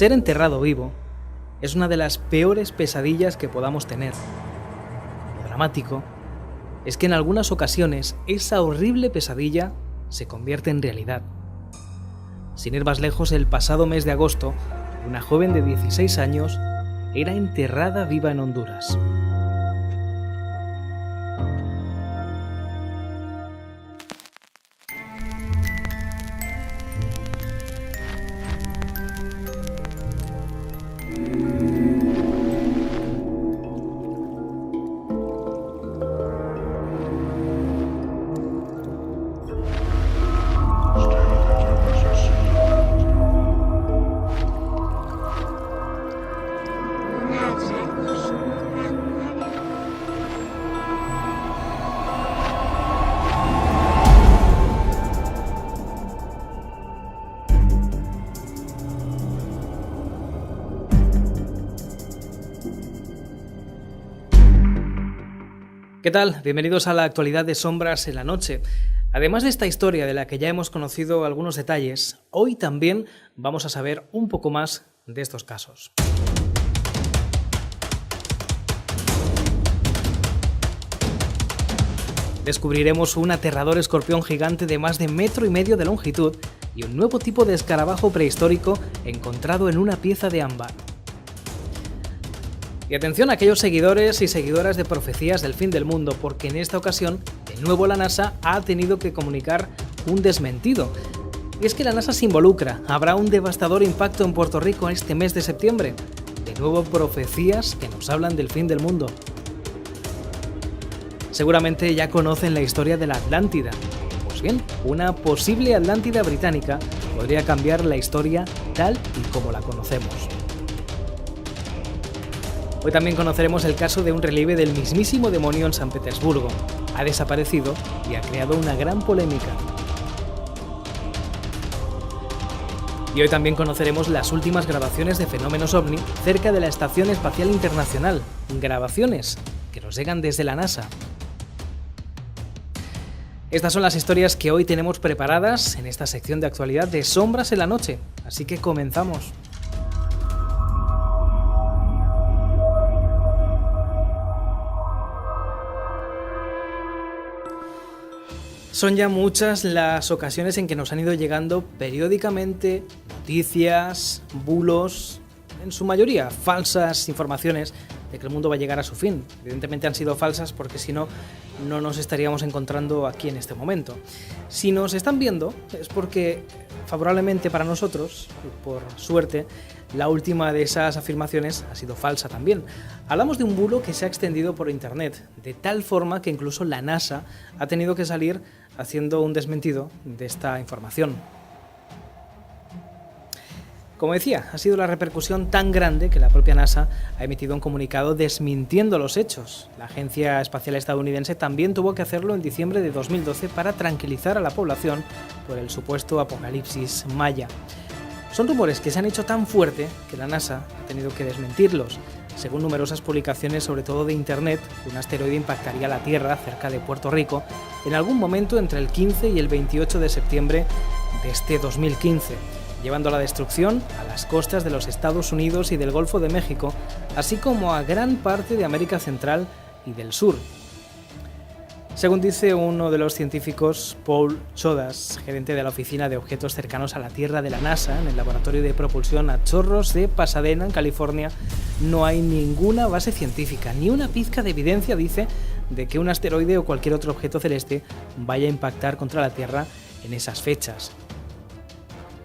Ser enterrado vivo es una de las peores pesadillas que podamos tener. Lo dramático es que en algunas ocasiones esa horrible pesadilla se convierte en realidad. Sin ir más lejos, el pasado mes de agosto, una joven de 16 años era enterrada viva en Honduras. ¿Qué tal? Bienvenidos a la actualidad de Sombras en la Noche. Además de esta historia de la que ya hemos conocido algunos detalles, hoy también vamos a saber un poco más de estos casos. Descubriremos un aterrador escorpión gigante de más de 1,5 metros de longitud y un nuevo tipo de escarabajo prehistórico encontrado en una pieza de ámbar. Y atención a aquellos seguidores y seguidoras de profecías del fin del mundo, porque en esta ocasión, de nuevo la NASA ha tenido que comunicar un desmentido. Y es que la NASA se involucra, habrá un devastador impacto en Puerto Rico este mes de septiembre. De nuevo profecías que nos hablan del fin del mundo. Seguramente ya conocen la historia de la Atlántida. Pues bien, una posible Atlántida británica podría cambiar la historia tal y como la conocemos. Hoy también conoceremos el caso de un relieve del mismísimo demonio en San Petersburgo. Ha desaparecido y ha creado una gran polémica. Y hoy también conoceremos las últimas grabaciones de fenómenos ovni cerca de la Estación Espacial Internacional. Grabaciones que nos llegan desde la NASA. Estas son las historias que hoy tenemos preparadas en esta sección de actualidad de Sombras en la Noche. Así que comenzamos. Son ya muchas las ocasiones en que nos han ido llegando periódicamente noticias, bulos, en su mayoría falsas informaciones de que el mundo va a llegar a su fin. Evidentemente han sido falsas porque si no, no nos estaríamos encontrando aquí en este momento. Si nos están viendo es porque favorablemente para nosotros, por suerte, la última de esas afirmaciones ha sido falsa también. Hablamos de un bulo que se ha extendido por internet, de tal forma que incluso la NASA ha tenido que salir haciendo un desmentido de esta información. Como decía, ha sido la repercusión tan grande que la propia NASA ha emitido un comunicado desmintiendo los hechos. La Agencia Espacial Estadounidense también tuvo que hacerlo en diciembre de 2012 para tranquilizar a la población por el supuesto apocalipsis maya. Son rumores que se han hecho tan fuerte que la NASA ha tenido que desmentirlos. Según numerosas publicaciones, sobre todo de internet, un asteroide impactaría la Tierra cerca de Puerto Rico en algún momento entre el 15 y el 28 de septiembre de este 2015, llevando a la destrucción a las costas de los Estados Unidos y del Golfo de México, así como a gran parte de América Central y del Sur. Según dice uno de los científicos, Paul Chodas, gerente de la Oficina de Objetos Cercanos a la Tierra de la NASA, en el Laboratorio de Propulsión a Chorros de Pasadena, en California, no hay ninguna base científica, ni una pizca de evidencia, dice, de que un asteroide o cualquier otro objeto celeste vaya a impactar contra la Tierra en esas fechas.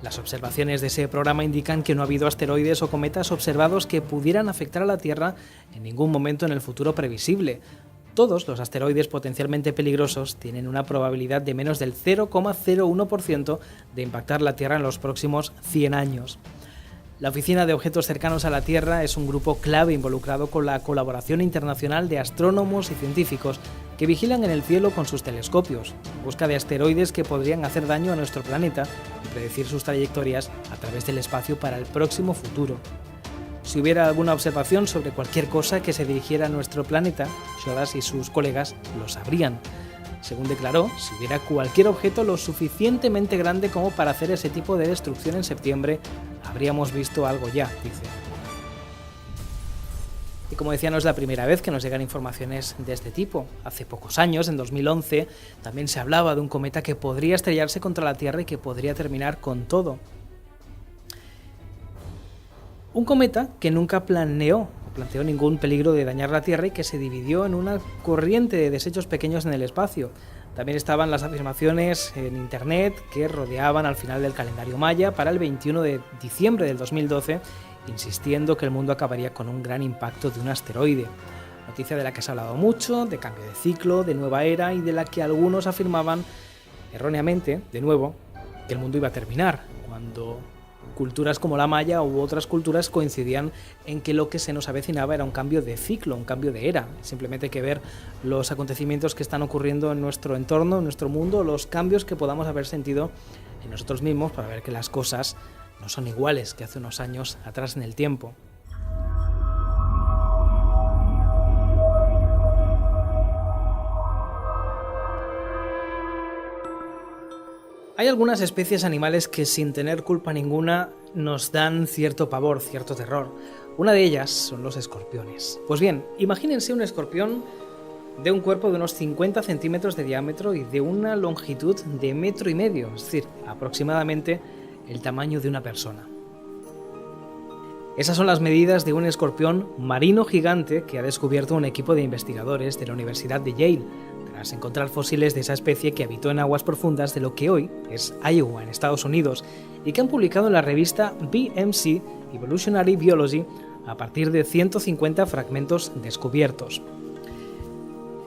Las observaciones de ese programa indican que no ha habido asteroides o cometas observados que pudieran afectar a la Tierra en ningún momento en el futuro previsible. Todos los asteroides potencialmente peligrosos tienen una probabilidad de menos del 0,01% de impactar la Tierra en los próximos 100 años. La Oficina de Objetos Cercanos a la Tierra es un grupo clave involucrado con la colaboración internacional de astrónomos y científicos que vigilan en el cielo con sus telescopios, en busca de asteroides que podrían hacer daño a nuestro planeta y predecir sus trayectorias a través del espacio para el próximo futuro. Si hubiera alguna observación sobre cualquier cosa que se dirigiera a nuestro planeta, Chodas y sus colegas lo sabrían. Según declaró, si hubiera cualquier objeto lo suficientemente grande como para hacer ese tipo de destrucción en septiembre, habríamos visto algo ya, dice. Y como decía, no es la primera vez que nos llegan informaciones de este tipo. Hace pocos años, en 2011, también se hablaba de un cometa que podría estrellarse contra la Tierra y que podría terminar con todo. Un cometa que nunca planteó ningún peligro de dañar la Tierra y que se dividió en una corriente de desechos pequeños en el espacio. También estaban las afirmaciones en Internet que rodeaban al final del calendario maya para el 21 de diciembre del 2012, insistiendo que el mundo acabaría con un gran impacto de un asteroide. Noticia de la que se ha hablado mucho, de cambio de ciclo, de nueva era y de la que algunos afirmaban, erróneamente, de nuevo, que el mundo iba a terminar, cuando culturas como la maya u otras culturas coincidían en que lo que se nos avecinaba era un cambio de ciclo, un cambio de era. Simplemente hay que ver los acontecimientos que están ocurriendo en nuestro entorno, en nuestro mundo, los cambios que podamos haber sentido en nosotros mismos para ver que las cosas no son iguales que hace unos años atrás en el tiempo. Hay algunas especies animales que sin tener culpa ninguna nos dan cierto pavor, cierto terror. Una de ellas son los escorpiones. Pues bien, imagínense un escorpión de un cuerpo de unos 50 centímetros de diámetro y de una longitud de 1,5 metros, es decir, aproximadamente el tamaño de una persona. Esas son las medidas de un escorpión marino gigante que ha descubierto un equipo de investigadores de la Universidad de Yale, tras encontrar fósiles de esa especie que habitó en aguas profundas de lo que hoy es Iowa, en Estados Unidos, y que han publicado en la revista BMC Evolutionary Biology a partir de 150 fragmentos descubiertos.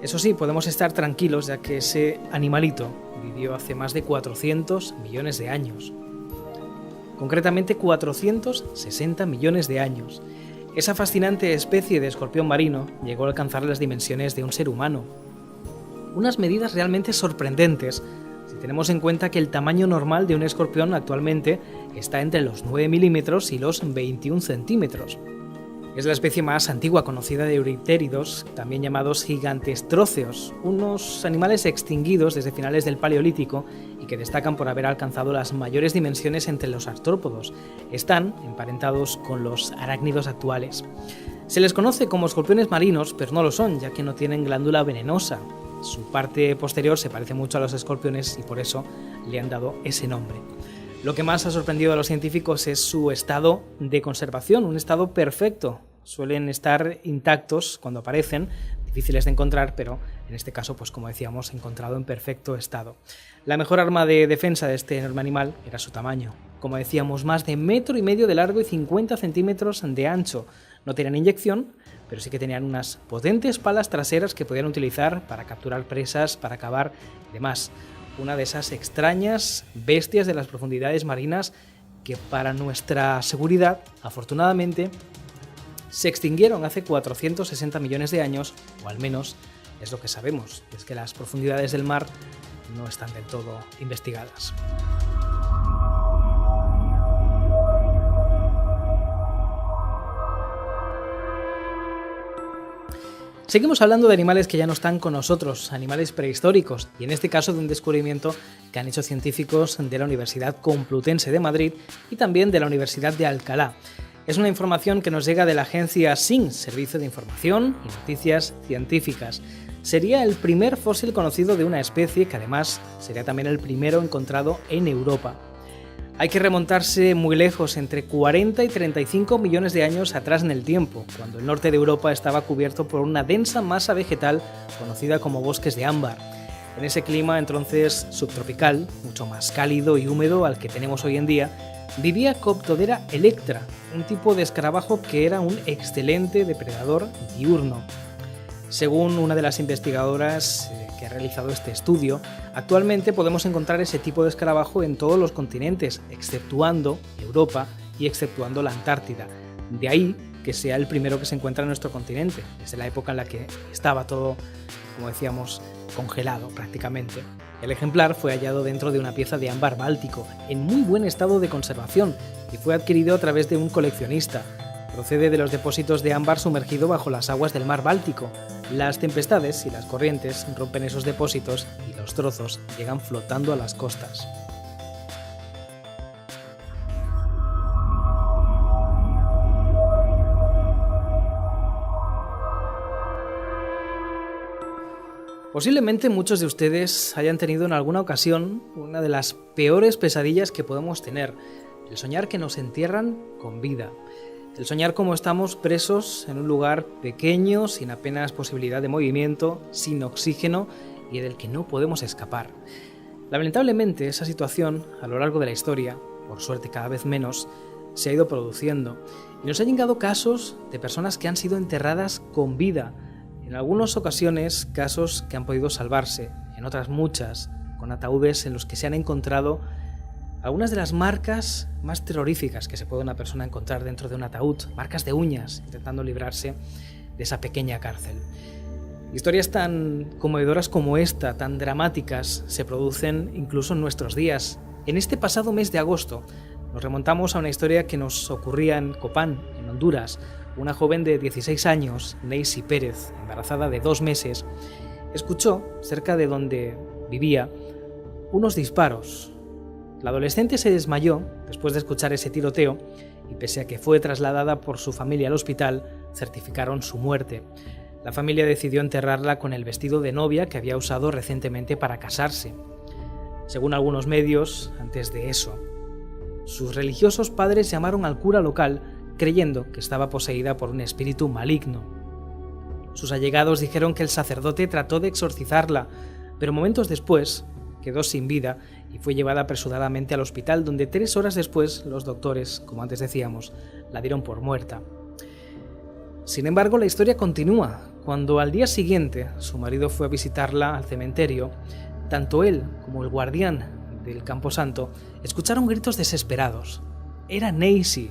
Eso sí, podemos estar tranquilos ya que ese animalito vivió hace más de 400 millones de años. Concretamente 460 millones de años. Esa fascinante especie de escorpión marino llegó a alcanzar las dimensiones de un ser humano. Unas medidas realmente sorprendentes si tenemos en cuenta que el tamaño normal de un escorpión actualmente está entre los 9 milímetros y los 21 centímetros. Es la especie más antigua conocida de euritéridos, también llamados gigantestróceos, unos animales extinguidos desde finales del Paleolítico y que destacan por haber alcanzado las mayores dimensiones entre los artrópodos. Están emparentados con los arácnidos actuales. Se les conoce como escorpiones marinos, pero no lo son, ya que no tienen glándula venenosa. Su parte posterior se parece mucho a los escorpiones y por eso le han dado ese nombre. Lo que más ha sorprendido a los científicos es su estado de conservación, un estado perfecto. Suelen estar intactos cuando aparecen, difíciles de encontrar, pero en este caso, pues como decíamos, encontrado en perfecto estado. La mejor arma de defensa de este enorme animal era su tamaño. Como decíamos, más de 1,5 metros de largo y 50 centímetros de ancho. No tenían inyección, pero sí que tenían unas potentes palas traseras que podían utilizar para capturar presas, para cavar y demás. Una de esas extrañas bestias de las profundidades marinas que para nuestra seguridad, afortunadamente, se extinguieron hace 460 millones de años, o al menos es lo que sabemos, es que las profundidades del mar no están del todo investigadas. Seguimos hablando de animales que ya no están con nosotros, animales prehistóricos, y en este caso de un descubrimiento que han hecho científicos de la Universidad Complutense de Madrid y también de la Universidad de Alcalá. Es una información que nos llega de la agencia SIN, Servicio de Información y Noticias Científicas. Sería el primer fósil conocido de una especie que además sería también el primero encontrado en Europa. Hay que remontarse muy lejos, entre 40 y 35 millones de años atrás en el tiempo, cuando el norte de Europa estaba cubierto por una densa masa vegetal conocida como bosques de ámbar. En ese clima entonces subtropical, mucho más cálido y húmedo al que tenemos hoy en día, vivía Coptodera electra, un tipo de escarabajo que era un excelente depredador diurno. Según una de las investigadoras que ha realizado este estudio, actualmente podemos encontrar ese tipo de escarabajo en todos los continentes, exceptuando Europa y exceptuando la Antártida. De ahí que sea el primero que se encuentra en nuestro continente, desde la época en la que estaba todo, como decíamos, congelado prácticamente. El ejemplar fue hallado dentro de una pieza de ámbar báltico, en muy buen estado de conservación, y fue adquirido a través de un coleccionista. Procede de los depósitos de ámbar sumergido bajo las aguas del mar Báltico. Las tempestades y las corrientes rompen esos depósitos y los trozos llegan flotando a las costas. Posiblemente muchos de ustedes hayan tenido en alguna ocasión una de las peores pesadillas que podemos tener, el soñar que nos entierran con vida, el soñar como estamos presos en un lugar pequeño, sin apenas posibilidad de movimiento, sin oxígeno y del que no podemos escapar. Lamentablemente esa situación, a lo largo de la historia, por suerte cada vez menos, se ha ido produciendo y nos han llegado casos de personas que han sido enterradas con vida. En algunas ocasiones, casos que han podido salvarse, en otras muchas, con ataúdes en los que se han encontrado algunas de las marcas más terroríficas que se puede una persona encontrar dentro de un ataúd, marcas de uñas, intentando librarse de esa pequeña cárcel. Historias tan conmovedoras como esta, tan dramáticas, se producen incluso en nuestros días. En este pasado mes de agosto, nos remontamos a una historia que nos ocurría en Copán, en Honduras. Una joven de 16 años, Neisy Pérez, embarazada de 2 meses, escuchó, cerca de donde vivía, unos disparos. La adolescente se desmayó después de escuchar ese tiroteo y pese a que fue trasladada por su familia al hospital, certificaron su muerte. La familia decidió enterrarla con el vestido de novia que había usado recientemente para casarse. Según algunos medios, antes de eso, sus religiosos padres llamaron al cura local creyendo que estaba poseída por un espíritu maligno. Sus allegados dijeron que el sacerdote trató de exorcizarla, pero momentos después quedó sin vida y fue llevada apresuradamente al hospital, donde 3 horas después los doctores, como antes decíamos, la dieron por muerta. Sin embargo, la historia continúa. Cuando al día siguiente su marido fue a visitarla al cementerio, tanto él como el guardián del camposanto escucharon gritos desesperados. Era Neisy.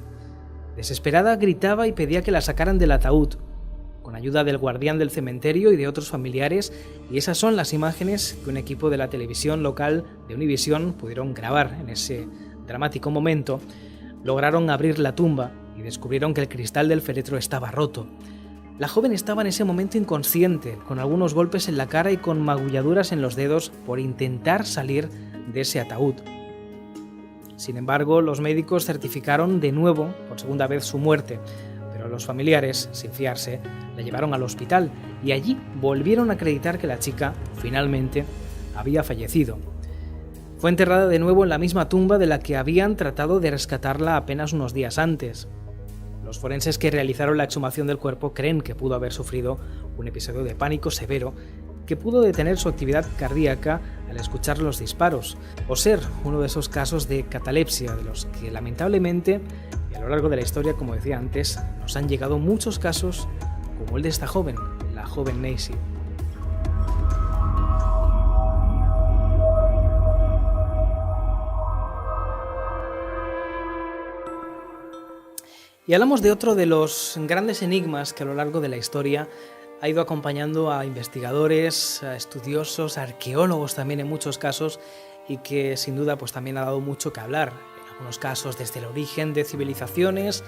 Desesperada gritaba y pedía que la sacaran del ataúd, con ayuda del guardián del cementerio y de otros familiares, y esas son las imágenes que un equipo de la televisión local de Univisión pudieron grabar en ese dramático momento. Lograron abrir la tumba y descubrieron que el cristal del féretro estaba roto. La joven estaba en ese momento inconsciente, con algunos golpes en la cara y con magulladuras en los dedos por intentar salir de ese ataúd. Sin embargo, los médicos certificaron de nuevo, por segunda vez, su muerte, pero los familiares, sin fiarse, la llevaron al hospital y allí volvieron a acreditar que la chica, finalmente, había fallecido. Fue enterrada de nuevo en la misma tumba de la que habían tratado de rescatarla apenas unos días antes. Los forenses que realizaron la exhumación del cuerpo creen que pudo haber sufrido un episodio de pánico severo que pudo detener su actividad cardíaca al escuchar los disparos, o ser uno de esos casos de catalepsia de los que lamentablemente, y a lo largo de la historia, como decía antes, nos han llegado muchos casos como el de esta joven, la joven Neisy. Y hablamos de otro de los grandes enigmas que a lo largo de la historia ha ido acompañando a investigadores, a estudiosos, a arqueólogos también en muchos casos, y que sin duda pues también ha dado mucho que hablar. En algunos casos desde el origen de civilizaciones,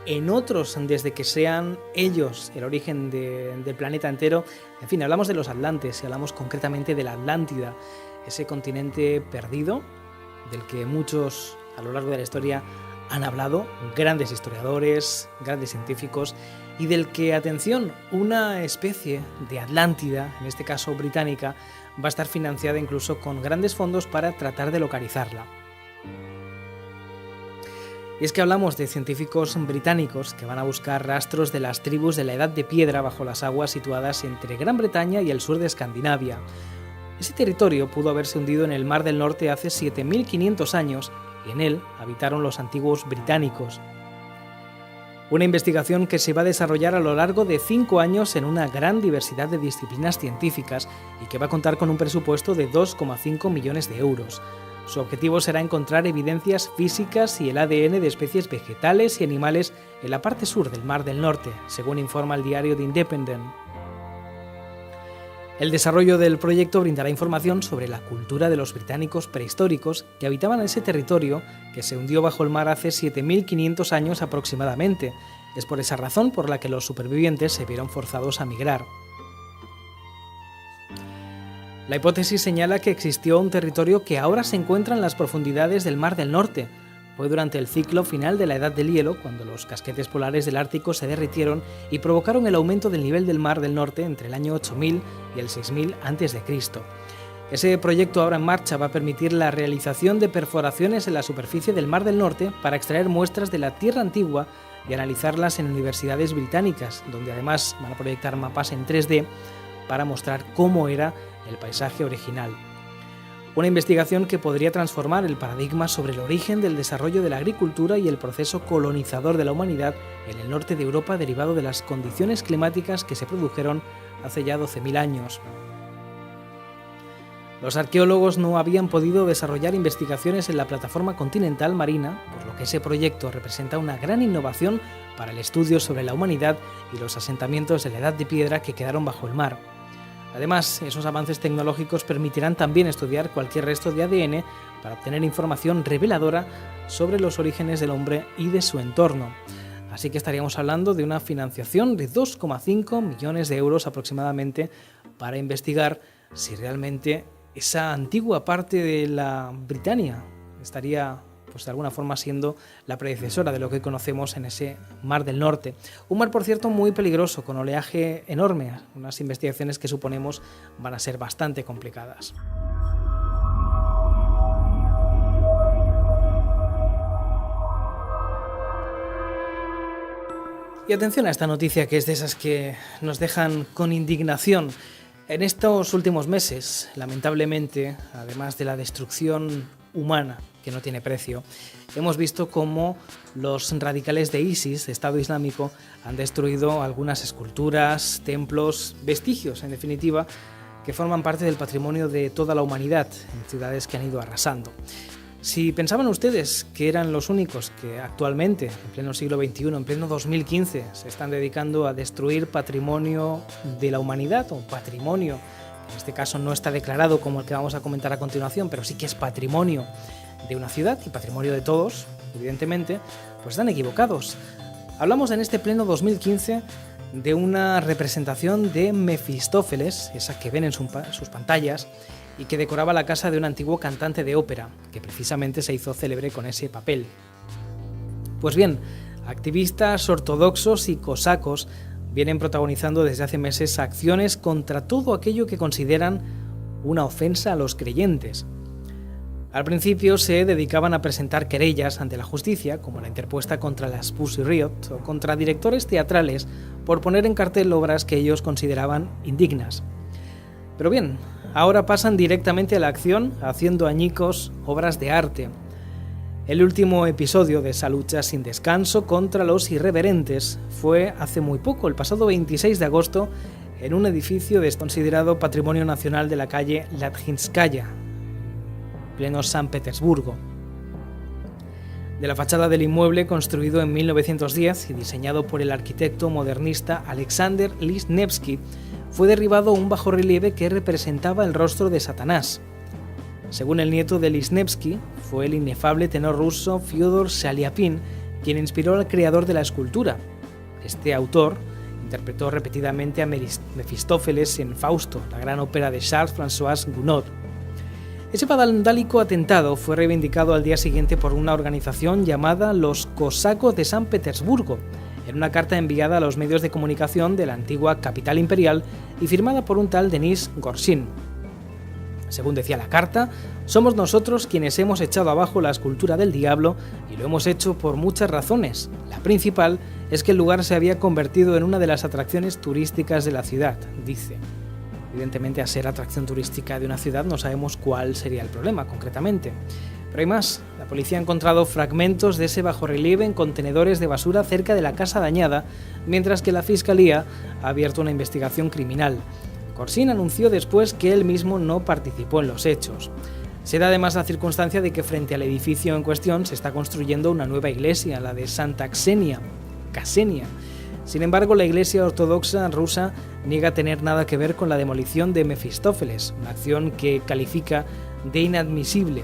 en otros desde que sean ellos el origen del planeta entero. En fin, hablamos de los atlantes y hablamos concretamente de la Atlántida, ese continente perdido del que muchos a lo largo de la historia han hablado, grandes historiadores, grandes científicos, y del que, atención, una especie de Atlántida, en este caso británica, va a estar financiada incluso con grandes fondos para tratar de localizarla. Y es que hablamos de científicos británicos que van a buscar rastros de las tribus de la Edad de Piedra bajo las aguas situadas entre Gran Bretaña y el sur de Escandinavia. Ese territorio pudo haberse hundido en el Mar del Norte hace 7.500 años y en él habitaron los antiguos británicos. Una investigación que se va a desarrollar a lo largo de 5 años en una gran diversidad de disciplinas científicas y que va a contar con un presupuesto de 2,5 millones de euros. Su objetivo será encontrar evidencias físicas y el ADN de especies vegetales y animales en la parte sur del Mar del Norte, según informa el diario The Independent. El desarrollo del proyecto brindará información sobre la cultura de los británicos prehistóricos que habitaban ese territorio que se hundió bajo el mar hace 7.500 años aproximadamente. Es por esa razón por la que los supervivientes se vieron forzados a migrar. La hipótesis señala que existió un territorio que ahora se encuentra en las profundidades del Mar del Norte, Fue durante el ciclo final de la Edad del Hielo, cuando los casquetes polares del Ártico se derritieron y provocaron el aumento del nivel del Mar del Norte entre el año 8000 y el 6000 a.C. Ese proyecto ahora en marcha va a permitir la realización de perforaciones en la superficie del Mar del Norte para extraer muestras de la Tierra antigua y analizarlas en universidades británicas, donde además van a proyectar mapas en 3D para mostrar cómo era el paisaje original. Una investigación que podría transformar el paradigma sobre el origen del desarrollo de la agricultura y el proceso colonizador de la humanidad en el norte de Europa derivado de las condiciones climáticas que se produjeron hace ya 12.000 años. Los arqueólogos no habían podido desarrollar investigaciones en la plataforma continental marina, por lo que ese proyecto representa una gran innovación para el estudio sobre la humanidad y los asentamientos de la Edad de Piedra que quedaron bajo el mar. Además, esos avances tecnológicos permitirán también estudiar cualquier resto de ADN para obtener información reveladora sobre los orígenes del hombre y de su entorno. Así que estaríamos hablando de una financiación de 2,5 millones de euros aproximadamente para investigar si realmente esa antigua parte de la Britania estaría, pues de alguna forma, siendo la predecesora de lo que conocemos en ese Mar del Norte. Un mar, por cierto, muy peligroso, con oleaje enorme, unas investigaciones que suponemos van a ser bastante complicadas. Y atención a esta noticia, que es de esas que nos dejan con indignación. En estos últimos meses, lamentablemente, además de la destrucción humana, que no tiene precio, hemos visto cómo los radicales de ISIS, de Estado Islámico, han destruido algunas esculturas, templos, vestigios, en definitiva, que forman parte del patrimonio de toda la humanidad en ciudades que han ido arrasando. Si pensaban ustedes que eran los únicos que actualmente, en pleno siglo XXI, en pleno 2015, se están dedicando a destruir patrimonio de la humanidad, o patrimonio, en este caso no está declarado como el que vamos a comentar a continuación, pero sí que es patrimonio de una ciudad y patrimonio de todos, evidentemente, pues están equivocados. Hablamos en este pleno 2015 de una representación de Mefistófeles, esa que ven en sus pantallas, y que decoraba la casa de un antiguo cantante de ópera, que precisamente se hizo célebre con ese papel. Pues bien, activistas ortodoxos y cosacos vienen protagonizando desde hace meses acciones contra todo aquello que consideran una ofensa a los creyentes. Al principio se dedicaban a presentar querellas ante la justicia, como la interpuesta contra las Pussy Riot o contra directores teatrales por poner en cartel obras que ellos consideraban indignas. Pero bien, ahora pasan directamente a la acción haciendo añicos obras de arte. El último episodio de esa lucha sin descanso contra los irreverentes fue hace muy poco, el pasado 26 de agosto, en un edificio considerado Patrimonio Nacional de la calle Latjinskaya, pleno San Petersburgo. De la fachada del inmueble, construido en 1910 y diseñado por el arquitecto modernista Alexander Lisnevsky, fue derribado un bajorrelieve que representaba el rostro de Satanás. Según el nieto de Lisnevsky, fue el inefable tenor ruso Fyodor Shaliapin quien inspiró al creador de la escultura. Este autor interpretó repetidamente a Mefistófeles en Fausto, la gran ópera de Charles-François Gounod. Ese vandálico atentado fue reivindicado al día siguiente por una organización llamada los Cosacos de San Petersburgo, en una carta enviada a los medios de comunicación de la antigua capital imperial y firmada por un tal Denis Gorshin. Según decía la carta, somos nosotros quienes hemos echado abajo la escultura del diablo y lo hemos hecho por muchas razones. La principal es que el lugar se había convertido en una de las atracciones turísticas de la ciudad, dice. Evidentemente, a ser atracción turística de una ciudad no sabemos cuál sería el problema concretamente. Pero hay más. La policía ha encontrado fragmentos de ese bajorrelieve en contenedores de basura cerca de la casa dañada, mientras que la Fiscalía ha abierto una investigación criminal. Gorshin anunció después que él mismo no participó en los hechos. Se da además la circunstancia de que frente al edificio en cuestión se está construyendo una nueva iglesia, la de Santa Ksenia. Sin embargo, la Iglesia Ortodoxa rusa niega tener nada que ver con la demolición de Mefistófeles, una acción que califica de inadmisible.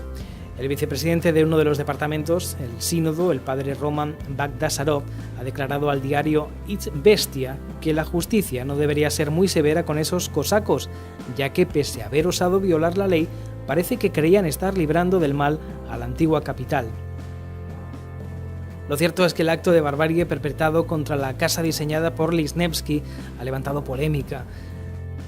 El vicepresidente de uno de los departamentos, el sínodo, el padre Roman Bagdasarov, ha declarado al diario Izvestia que la justicia no debería ser muy severa con esos cosacos, ya que pese a haber osado violar la ley, parece que creían estar librando del mal a la antigua capital. Lo cierto es que el acto de barbarie perpetrado contra la casa diseñada por Lisnevsky ha levantado polémica.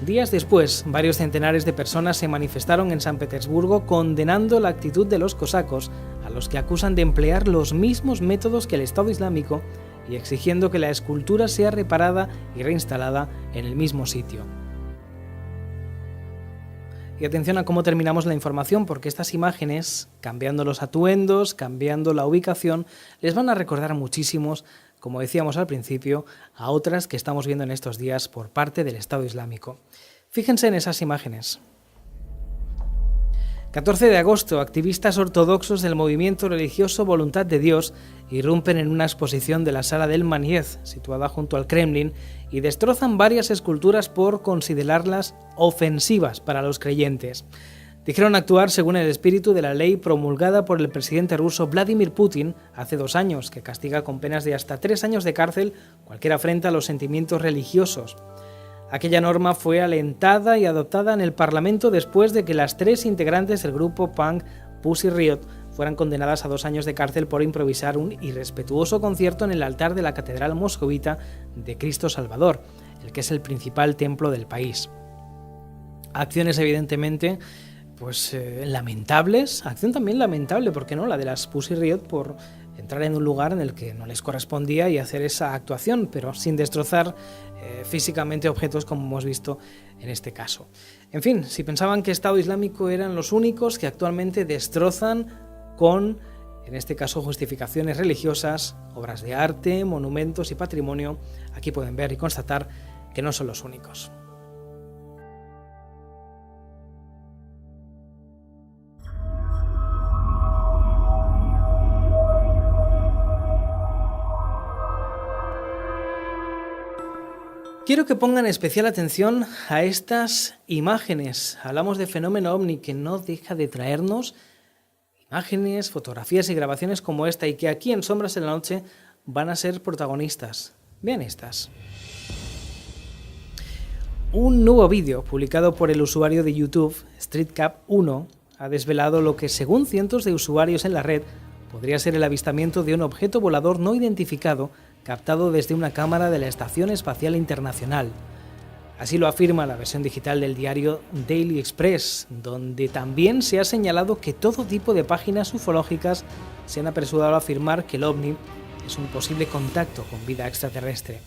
Días después, varios centenares de personas se manifestaron en San Petersburgo condenando la actitud de los cosacos, a los que acusan de emplear los mismos métodos que el Estado Islámico y exigiendo que la escultura sea reparada y reinstalada en el mismo sitio. Y atención a cómo terminamos la información, porque estas imágenes, cambiando los atuendos, cambiando la ubicación, les van a recordar muchísimos, como decíamos al principio, a otras que estamos viendo en estos días por parte del Estado Islámico. Fíjense en esas imágenes. 14 de agosto, activistas ortodoxos del movimiento religioso Voluntad de Dios irrumpen en una exposición de la Sala del Maniev, situada junto al Kremlin, y destrozan varias esculturas por considerarlas ofensivas para los creyentes. Dijeron actuar según el espíritu de la ley promulgada por el presidente ruso Vladimir Putin hace 2 años, que castiga con penas de hasta 3 años de cárcel cualquier afrenta a los sentimientos religiosos. Aquella norma fue alentada y adoptada en el Parlamento después de que las 3 integrantes del grupo punk Pussy Riot fueran condenadas a 2 años de cárcel por improvisar un irrespetuoso concierto en el altar de la Catedral Moscovita de Cristo Salvador, el que es el principal templo del país. Acciones evidentemente lamentables, acción también lamentable, ¿por qué no?, la de las Pussy Riot por entrar en un lugar en el que no les correspondía y hacer esa actuación, pero sin destrozar físicamente objetos como hemos visto en este caso. En fin, si pensaban que Estado Islámico eran los únicos que actualmente destrozan con, en este caso, justificaciones religiosas, obras de arte, monumentos y patrimonio, aquí pueden ver y constatar que no son los únicos. Quiero que pongan especial atención a estas imágenes. Hablamos de fenómeno ovni que no deja de traernos imágenes, fotografías y grabaciones como esta y que aquí en Sombras en la Noche van a ser protagonistas. Vean estas. Un nuevo vídeo publicado por el usuario de YouTube StreetCap1 ha desvelado lo que, según cientos de usuarios en la red, podría ser el avistamiento de un objeto volador no identificado captado desde una cámara de la Estación Espacial Internacional. Así lo afirma la versión digital del diario Daily Express, donde también se ha señalado que todo tipo de páginas ufológicas se han apresurado a afirmar que el ovni es un posible contacto con vida extraterrestre.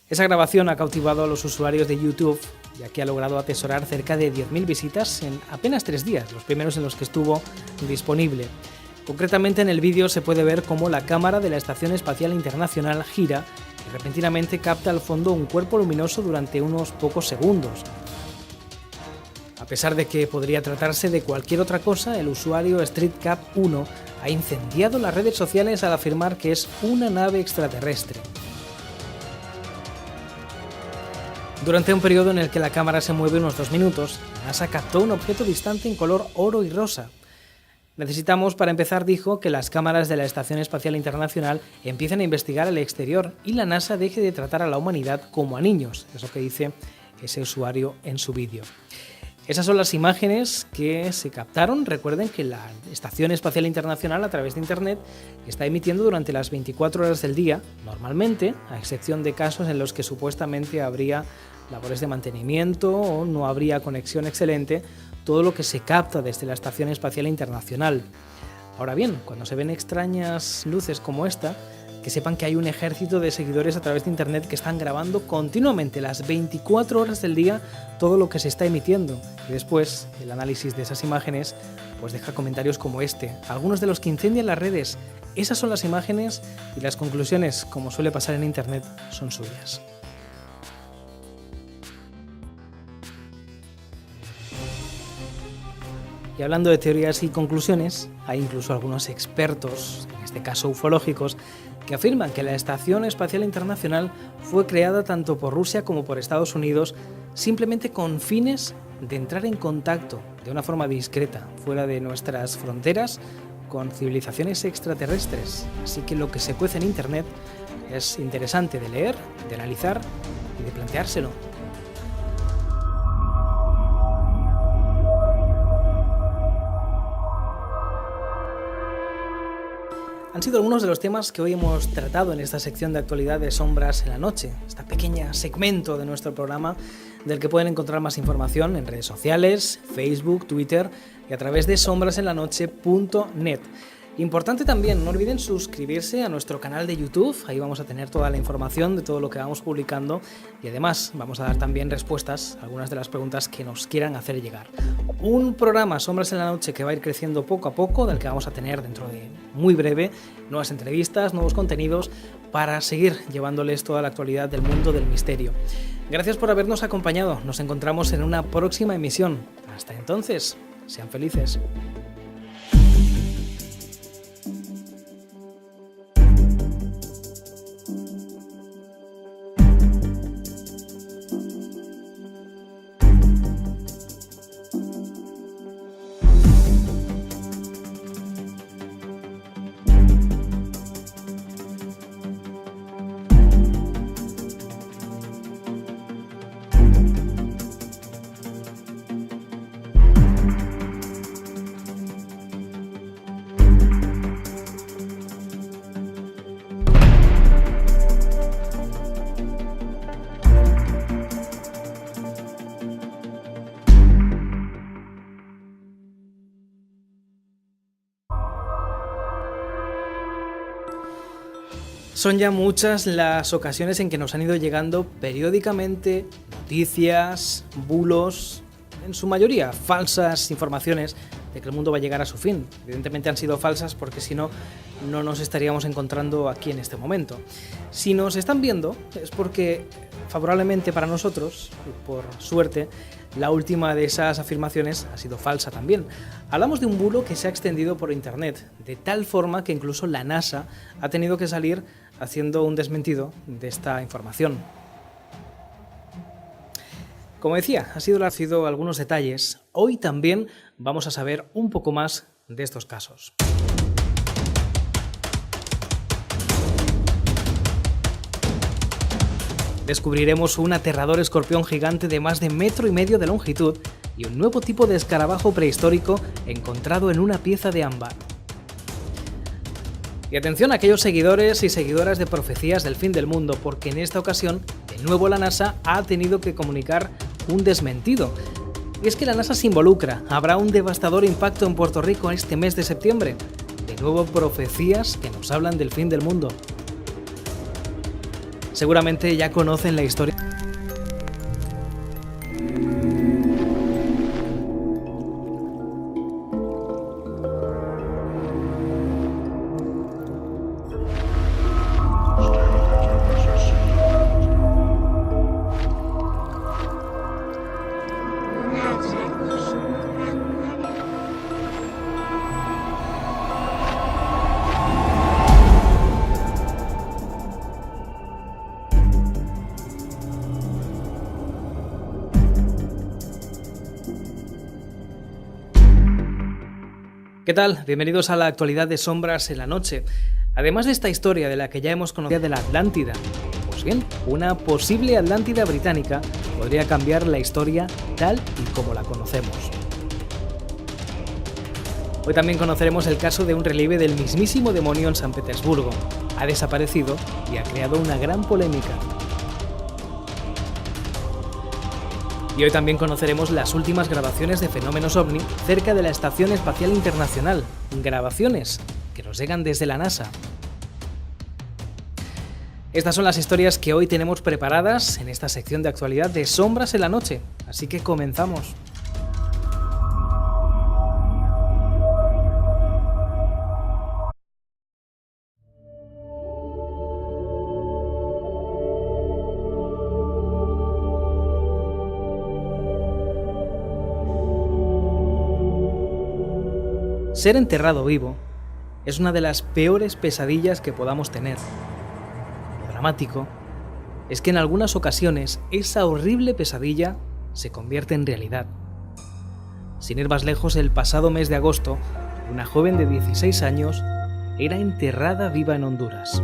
Esa grabación ha cautivado a los usuarios de YouTube, ya que ha logrado atesorar cerca de 10.000 visitas en apenas 3 días, los primeros en los que estuvo disponible. Concretamente en el vídeo se puede ver cómo la cámara de la Estación Espacial Internacional gira y repentinamente capta al fondo un cuerpo luminoso durante unos pocos segundos. A pesar de que podría tratarse de cualquier otra cosa, el usuario StreetCap1 ha incendiado las redes sociales al afirmar que es una nave extraterrestre. Durante un periodo en el que la cámara se mueve unos 2 minutos, NASA captó un objeto distante en color oro y rosa. Necesitamos, para empezar, dijo, que las cámaras de la Estación Espacial Internacional empiecen a investigar el exterior y la NASA deje de tratar a la humanidad como a niños, es lo que dice ese usuario en su vídeo. Esas son las imágenes que se captaron. Recuerden que la Estación Espacial Internacional, a través de Internet, está emitiendo durante las 24 horas del día, normalmente, a excepción de casos en los que supuestamente habría labores de mantenimiento o no habría conexión excelente, todo lo que se capta desde la Estación Espacial Internacional. Ahora bien, cuando se ven extrañas luces como esta, que sepan que hay un ejército de seguidores a través de Internet que están grabando continuamente las 24 horas del día todo lo que se está emitiendo. Y después, el análisis de esas imágenes pues deja comentarios como este, algunos de los que incendian las redes. Esas son las imágenes y las conclusiones, como suele pasar en Internet, son suyas. Y hablando de teorías y conclusiones, hay incluso algunos expertos, en este caso ufológicos, que afirman que la Estación Espacial Internacional fue creada tanto por Rusia como por Estados Unidos simplemente con fines de entrar en contacto de una forma discreta, fuera de nuestras fronteras, con civilizaciones extraterrestres. Así que lo que se cuece en Internet es interesante de leer, de analizar y de planteárselo. Han sido algunos de los temas que hoy hemos tratado en esta sección de actualidad de Sombras en la Noche, este pequeño segmento de nuestro programa del que pueden encontrar más información en redes sociales, Facebook, Twitter y a través de sombrasenlanoche.net. Importante también, no olviden suscribirse a nuestro canal de YouTube, ahí vamos a tener toda la información de todo lo que vamos publicando y además vamos a dar también respuestas a algunas de las preguntas que nos quieran hacer llegar. Un programa Sombras en la Noche que va a ir creciendo poco a poco, del que vamos a tener dentro de muy breve nuevas entrevistas, nuevos contenidos para seguir llevándoles toda la actualidad del mundo del misterio. Gracias por habernos acompañado, nos encontramos en una próxima emisión. Hasta entonces, sean felices. Son ya muchas las ocasiones en que nos han ido llegando periódicamente noticias, bulos, en su mayoría falsas informaciones de que el mundo va a llegar a su fin. Evidentemente han sido falsas porque si no, no nos estaríamos encontrando aquí en este momento. Si nos están viendo es porque, favorablemente para nosotros, y por suerte, la última de esas afirmaciones ha sido falsa también. Hablamos de un bulo que se ha extendido por internet, de tal forma que incluso la NASA ha tenido que salir haciendo un desmentido de esta información. Como decía, han sido algunos detalles. Hoy también vamos a saber un poco más de estos casos. Descubriremos un aterrador escorpión gigante de más de 1,5 metros de longitud y un nuevo tipo de escarabajo prehistórico encontrado en una pieza de ámbar. Y atención a aquellos seguidores y seguidoras de profecías del fin del mundo, porque en esta ocasión, de nuevo la NASA ha tenido que comunicar un desmentido. Y es que la NASA se involucra, habrá un devastador impacto en Puerto Rico este mes de septiembre. De nuevo profecías que nos hablan del fin del mundo. Seguramente ya conocen la historia. ¿Qué tal? Bienvenidos a la actualidad de Sombras en la Noche. Además de esta historia de la que ya hemos conocido de la Atlántida, pues bien, una posible Atlántida británica podría cambiar la historia tal y como la conocemos. Hoy también conoceremos el caso de un relieve del mismísimo demonio en San Petersburgo. Ha desaparecido y ha creado una gran polémica. Y hoy también conoceremos las últimas grabaciones de fenómenos ovni cerca de la Estación Espacial Internacional, grabaciones que nos llegan desde la NASA. Estas son las historias que hoy tenemos preparadas en esta sección de actualidad de Sombras en la Noche, así que comenzamos. Ser enterrado vivo es una de las peores pesadillas que podamos tener. Lo dramático es que en algunas ocasiones esa horrible pesadilla se convierte en realidad. Sin ir más lejos, el pasado mes de agosto, una joven de 16 años era enterrada viva en Honduras.